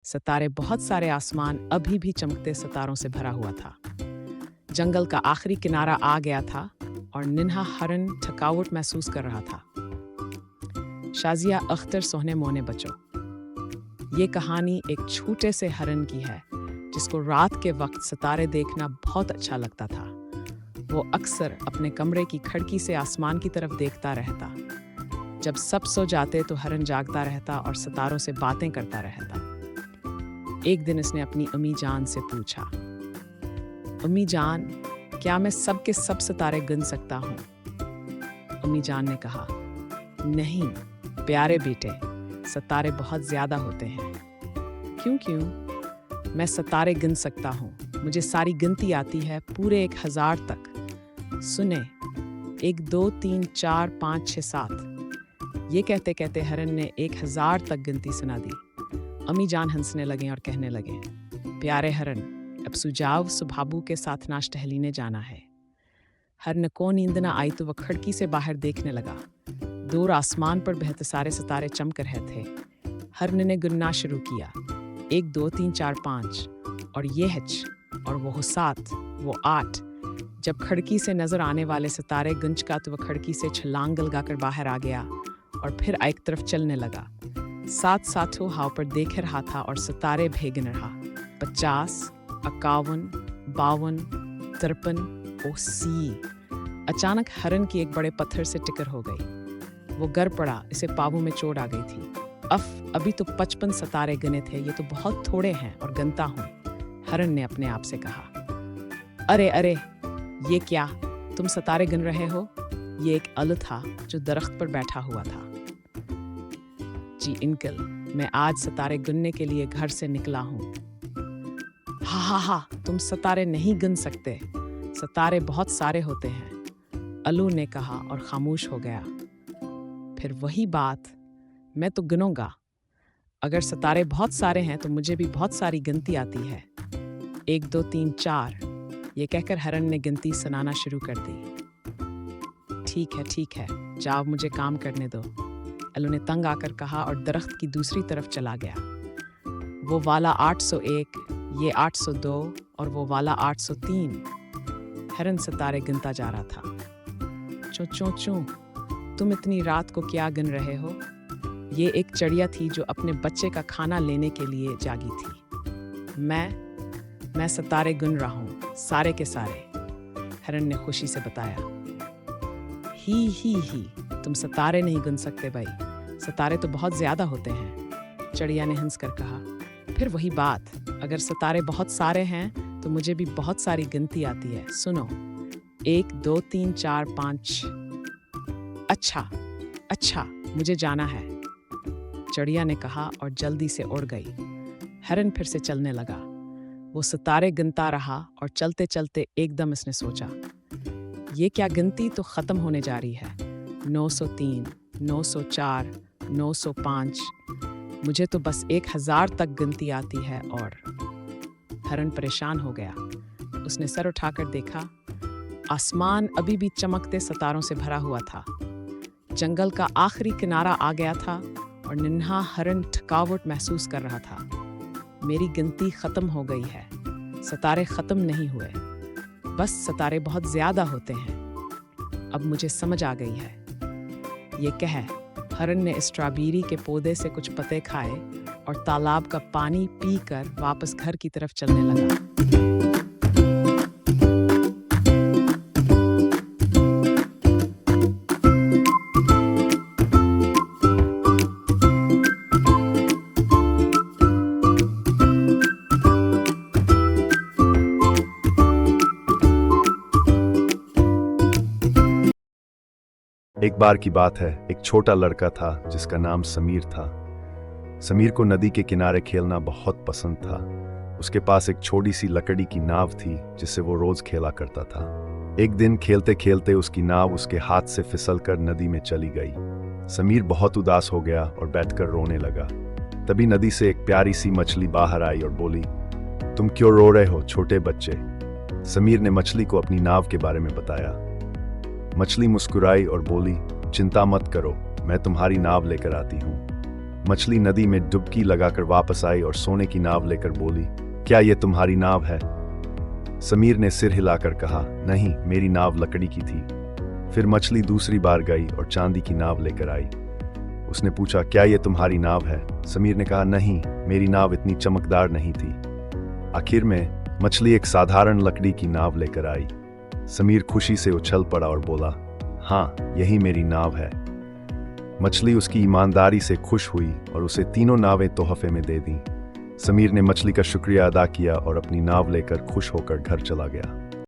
सितारे बहुत सारे आसमान अभी भी चमकते सितारों से भरा हुआ था। जंगल का आखिरी किनारा आ गया था और निन्हा हरन थकावट महसूस कर रहा था। शाजिया अख्तर सोहने मोने बचो। ये कहानी एक छोटे से हरन की है जिसको रात के वक्त सितारे देखना बहुत अच्छा लगता था। वो अक्सर अपने कमरे की खिड़की से आसमान की तरफ देखता रहता। जब सब सो जाते तो हरन जागता रहता और सितारों से बातें करता रहता। एक दिन इसने अपनी अम्मी जान से पूछा, अम्मी जान, क्या मैं सब के सब सितारे गिन सकता हूँ? अम्मी जान ने कहा, नहीं प्यारे बेटे, सितारे बहुत ज्यादा होते हैं। क्यों? मैं सितारे गिन सकता हूँ। मुझे सारी गिनती आती है, पूरे 1000 तक। सुने, 1 2 3 4 5 6 7। ये कहते कहते हरन ने 1000 तक गिनती सुना दी। अम्मी जान हंसने लगे और कहने लगे, प्यारे हरन, अब सुजाव सुभाबू के साथ नाश टहलीने जाना है। हरन को नींद न आई तो वह खिड़की से बाहर देखने लगा। दूर आसमान पर बहुत सारे सितारे चमक रहे थे। हरन ने गिनना शुरू किया, 1 2 3 4 5, और ये हच, और वो 7, वो 8। जब खिड़की से नजर आने वाले सितारे गुंज का तो वह खिड़की से छलांग लगाकर बाहर आ गया और फिर एक तरफ चलने लगा। 7 साथों हाव पर देख रहा था और सितारे भेगिन रहा। 50, 51, 52, 53, 80। अचानक हरन की एक बड़े पत्थर से टिकर हो गई। वो गिर पड़ा, इसे पावों में चोट आ गई थी। अभी तो 55 सितारे गिने थे, ये तो बहुत थोड़े हैं और गिनता हूँ। हरन ने अपने आप से कहा, अरे अरे, ये क्या, तुम सितारे गिन रहे हो? ये एक अल था जो दरख्त पर बैठा हुआ था। जी अंकल, मैं आज सितारे गिनने के लिए घर से निकला हूँ। हा, तुम सितारे नहीं गिन सकते, सितारे बहुत सारे होते हैं, अलू ने कहा और खामोश हो गया। फिर वही बात, मैं तो गिनूंगा। अगर सितारे बहुत सारे हैं तो मुझे भी बहुत सारी गिनती आती है। 1 2 3 4। ये कहकर हरन ने गिनती सुनाना शुरू कर दी। ठीक है, जाओ मुझे काम करने दो, अलू ने तंग आकर कहा और दरख्त की दूसरी तरफ चला गया। वो वाला 801, ये 802 और वो वाला 803। हरन सितारे गिनता जा रहा था। चो, तुम इतनी रात को क्या गिन रहे हो? ये एक चिड़िया थी जो अपने बच्चे का खाना लेने के लिए जागी थी। मैं सितारे गिन रहा हूँ, सारे के सारे, हरन ने खुशी से बताया। ही, तुम सितारे नहीं गिन सकते भाई, सितारे तो बहुत ज्यादा होते हैं, चिड़िया ने हंसकर कहा। फिर वही बात, अगर सितारे बहुत सारे हैं तो मुझे भी बहुत सारी गिनती आती है। सुनो, 1 2 3 4 5। अच्छा, मुझे जाना है, चिड़िया ने कहा और जल्दी से उड़ गई। हरन फिर से चलने लगा। वो सितारे गिनता रहा और चलते चलते एकदम इसने सोचा, ये क्या गिनती तो खत्म होने जा रही है। 903, 904, 905। मुझे तो बस 1000 तक गिनती आती है। और हरन परेशान हो गया। उसने सर उठाकर देखा, आसमान अभी भी चमकते सितारों से भरा हुआ था। जंगल का आखिरी किनारा आ गया था और निन्हा हरन थकावट महसूस कर रहा था। मेरी गिनती खत्म हो गई है, सितारे खत्म नहीं हुए, बस सितारे बहुत ज्यादा होते हैं। अब मुझे समझ आ गई है। ये कह हरन ने स्ट्रॉबेरी के पौधे से कुछ पत्ते खाए और तालाब का पानी पीकर वापस घर की तरफ चलने लगा। एक बार की बात है, एक छोटा लड़का था जिसका नाम समीर था। समीर को नदी के किनारे खेलना बहुत पसंद था। उसके पास एक छोटी सी लकड़ी की नाव थी जिससे वो रोज खेला करता था। एक दिन खेलते खेलते उसकी नाव उसके हाथ से फिसलकर नदी में चली गई। समीर बहुत उदास हो गया और बैठकर रोने लगा। तभी नदी से एक प्यारी सी मछली बाहर आई और बोली, तुम क्यों रो रहे हो छोटे बच्चे? समीर ने मछली को अपनी नाव के बारे में बताया। मछली मुस्कुराई और बोली, चिंता मत करो, मैं तुम्हारी नाव लेकर आती हूँ। मछली नदी में डुबकी लगाकर वापस आई और सोने की नाव लेकर बोली, क्या ये तुम्हारी नाव है? समीर ने सिर हिलाकर कहा, नहीं, मेरी नाव लकड़ी की थी। फिर मछली दूसरी बार गई और चांदी की नाव लेकर आई। उसने पूछा, क्या ये तुम्हारी नाव है? समीर ने कहा, नहीं, मेरी नाव इतनी चमकदार नहीं थी। आखिर में मछली एक साधारण लकड़ी की नाव लेकर आई। समीर खुशी से उछल पड़ा और बोला, हाँ, यही मेरी नाव है। मछली उसकी ईमानदारी से खुश हुई और उसे तीनों नावें तोहफे में दे दी। समीर ने मछली का शुक्रिया अदा किया और अपनी नाव लेकर खुश होकर घर चला गया।